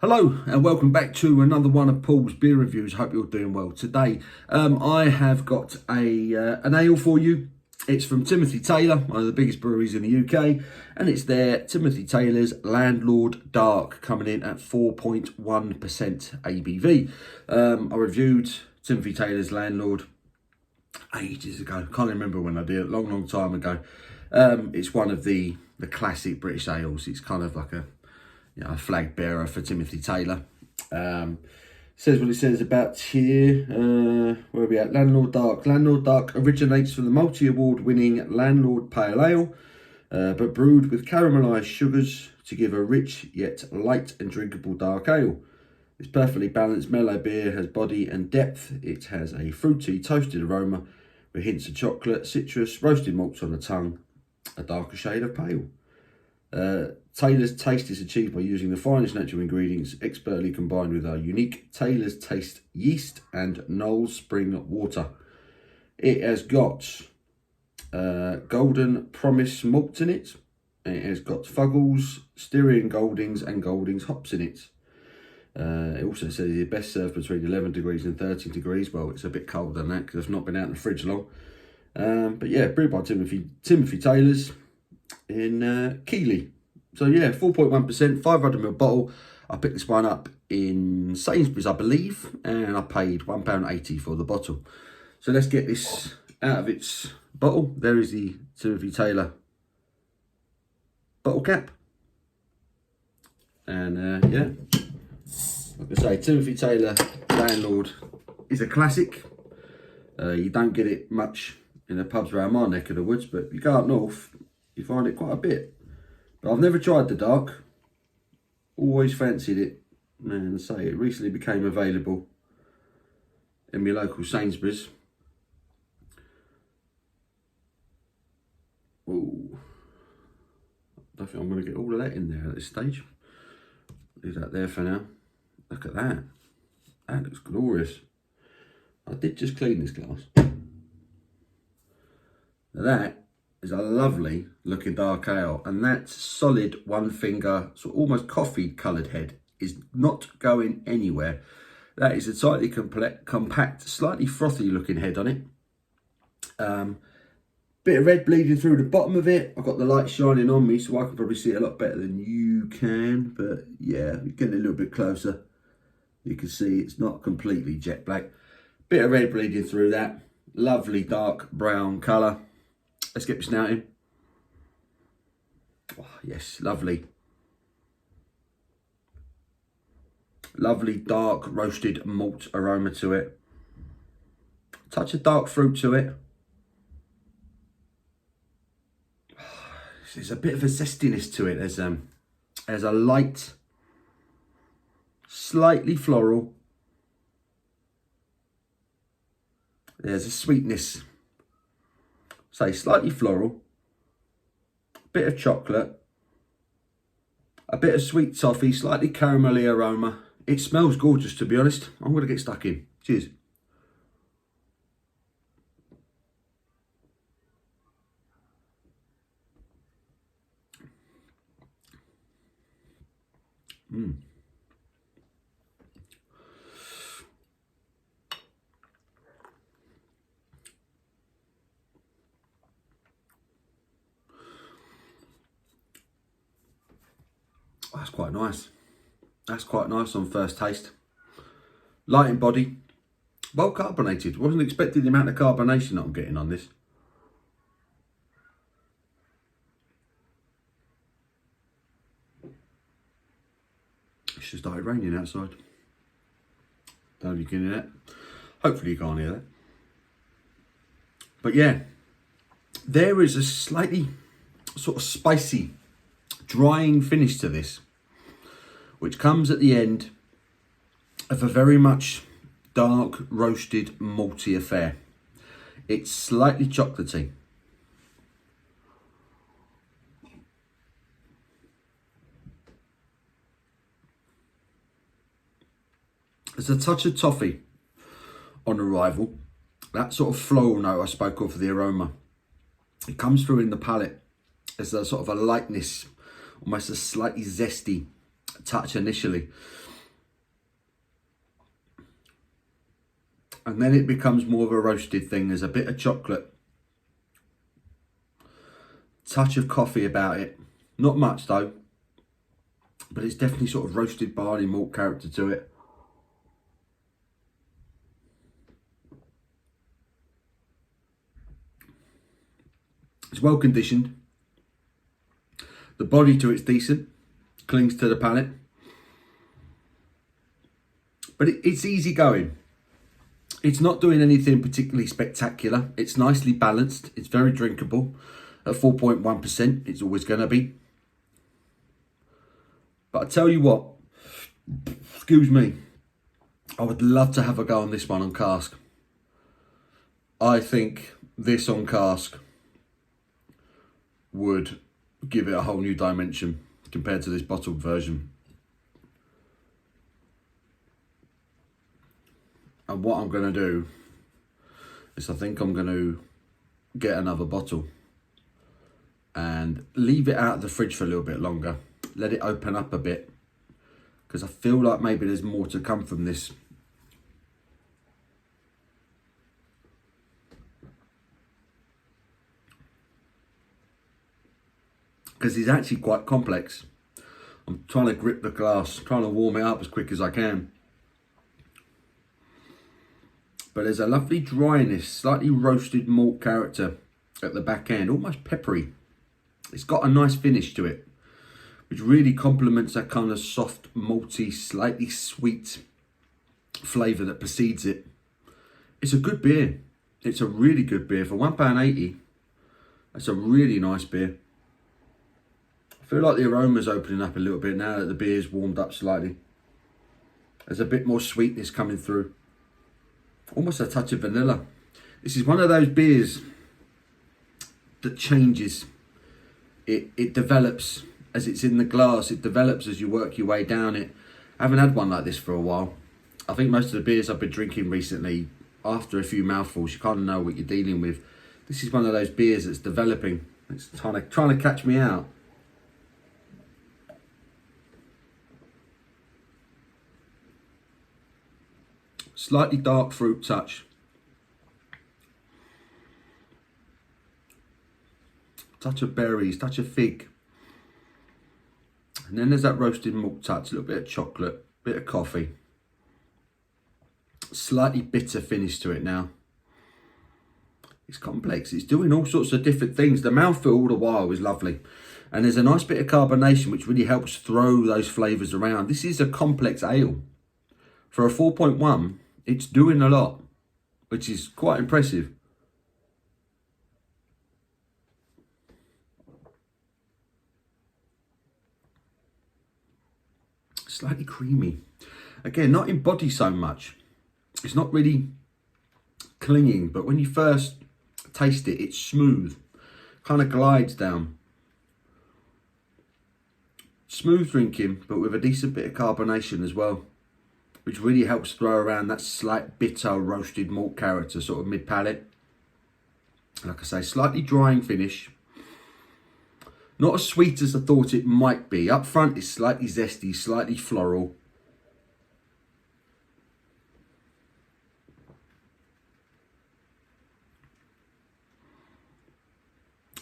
Hello and welcome back to another one of Paul's beer reviews. Hope you're doing well. Today I have got an ale for you. It's from Timothy Taylor, one of the biggest breweries in the UK, and it's their Timothy Taylor's Landlord Dark, coming in at 4.1% ABV. I reviewed Timothy Taylor's Landlord ages ago. Can't remember when I did it, long time ago. It's one of the classic British ales. It's kind of like a flag bearer for Timothy Taylor. Says what it says about here. Where are we at? Landlord Dark. Landlord Dark originates from the multi-award winning Landlord Pale Ale, but brewed with caramelised sugars to give a rich yet light and drinkable dark ale. This perfectly balanced mellow beer has body and depth. It has a fruity, toasted aroma with hints of chocolate, citrus, roasted malts on the tongue, a darker shade of pale. Taylor's taste is achieved by using the finest natural ingredients, expertly combined with our unique Taylor's Taste yeast and Knowles Spring water. It has got Golden Promise malts in it. It has got Fuggles, Styrian Goldings and Goldings hops in it. It also says it's best served between 11 degrees and 13 degrees. Well, it's a bit colder than that because it's not been out in the fridge long. But yeah, brewed by Timothy Taylor's in Keighley. So yeah, 4.1%, 500ml bottle. I picked this one up in Sainsbury's, I believe, and I paid £1.80 for the bottle. So let's get this out of its bottle. There is the Timothy Taylor bottle cap. And yeah, like I say, Timothy Taylor Landlord is a classic. You don't get it much in the pubs around my neck of the woods, but if you go up north, you find it quite a bit. But I've never tried the dark. Always fancied it. And say it recently became available in my local Sainsbury's. Oh, I don't think I'm going to get all of that in there at this stage. Leave that there for now. Look at that. That looks glorious. I did just clean this glass. Now that is a lovely looking dark ale, and that solid one finger, so almost coffee coloured head is not going anywhere. That is a tightly compact, slightly frothy looking head on it. Bit of red bleeding through the bottom of it. I've got the light shining on me, so I can probably see it a lot better than you can. But yeah, getting a little bit closer, you can see it's not completely jet black. Bit of red bleeding through that. Lovely dark brown colour. Let's get this snout in. Oh, yes, lovely. Lovely dark roasted malt aroma to it. Touch of dark fruit to it. There's a bit of a zestiness to it. There's a light, slightly floral. There's a sweetness. Say slightly floral, bit of chocolate, a bit of sweet toffee, slightly caramelly aroma. It smells gorgeous, to be honest. I'm going to get stuck in. Cheers. That's quite nice. That's quite nice on first taste. Light in body. Well carbonated. Wasn't expecting the amount of carbonation that I'm getting on this. It's just started raining outside. Don't know if you can hear that. Hopefully you can't hear that. But yeah, there is a slightly sort of spicy, drying finish to this, which comes at the end of a very much dark roasted malty affair. It's slightly chocolatey. There's a touch of toffee on arrival. That sort of floral note I spoke of for the aroma. It comes through in the palate. There's a sort of a lightness, almost a slightly zesty touch initially. And then it becomes more of a roasted thing. There's a bit of chocolate, touch of coffee about it. Not much though, but it's definitely sort of roasted barley malt character to it. It's well conditioned. The body to it's decent, clings to the palate. But it's easy going. It's not doing anything particularly spectacular. It's nicely balanced. It's very drinkable. At 4.1%, it's always going to be. But I tell you what, excuse me, I would love to have a go on this one on cask. I think this on cask would give it a whole new dimension compared to this bottled version. And what I'm going to do is I think I'm going to get another bottle and leave it out of the fridge for a little bit longer. Let it open up a bit, because I feel like maybe there's more to come from this. Because it's actually quite complex. I'm trying to grip the glass, trying to warm it up as quick as I can. But there's a lovely dryness, slightly roasted malt character at the back end, almost peppery. It's got a nice finish to it, which really complements that kind of soft, malty, slightly sweet flavour that precedes it. It's a good beer. It's a really good beer. For £1.80, that's a really nice beer. I feel like the aroma's opening up a little bit now that the beer's warmed up slightly. There's a bit more sweetness coming through. Almost a touch of vanilla. This is one of those beers that changes. It develops as it's in the glass. It develops as you work your way down it. I haven't had one like this for a while. I think most of the beers I've been drinking recently, after a few mouthfuls, you kind of know what you're dealing with. This is one of those beers that's developing. It's trying to catch me out. Slightly dark fruit touch. Touch of berries, touch of fig. And then there's that roasted malt touch, a little bit of chocolate, bit of coffee. Slightly bitter finish to it now. It's complex, it's doing all sorts of different things. The mouthfeel all the while is lovely. And there's a nice bit of carbonation which really helps throw those flavours around. This is a complex ale. For a 4.1, it's doing a lot, which is quite impressive. Slightly creamy. Again, not in body so much. It's not really clinging, but when you first taste it, it's smooth. Kind of glides down. Smooth drinking, but with a decent bit of carbonation as well, which really helps throw around that slight bitter roasted malt character, sort of mid-palate. Like I say, slightly drying finish. Not as sweet as I thought it might be. Up front, it's slightly zesty, slightly floral.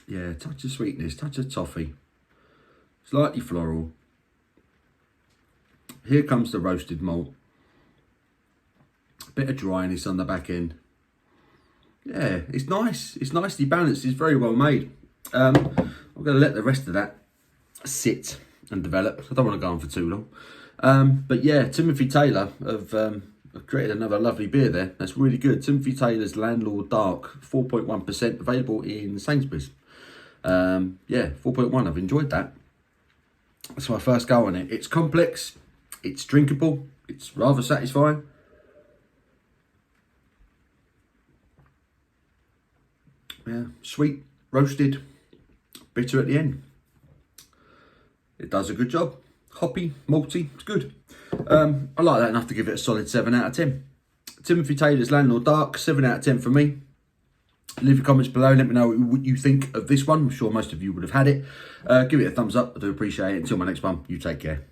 Yeah, touch of sweetness, touch of toffee. Slightly floral. Here comes the roasted malt. Bit of dryness on the back end. Yeah, it's nice. It's nicely balanced. It's very well made. I'm going to let the rest of that sit and develop. I don't want to go on for too long. But yeah, Timothy Taylor have created another lovely beer there. That's really good. Timothy Taylor's Landlord Dark, 4.1%, available in Sainsbury's. Yeah, 4.1. I've enjoyed that. That's my first go on it. It's complex. It's drinkable. It's rather satisfying. Yeah, sweet, roasted, bitter at the end. It does a good job. Hoppy, malty, it's good. I like that enough to give it a solid 7 out of 10. Timothy Taylor's Landlord Dark, 7 out of 10 for me. Leave your comments below, let me know what you think of this one. I'm sure most of you would have had it. Give it a thumbs up, I do appreciate it. Until my next one, you take care.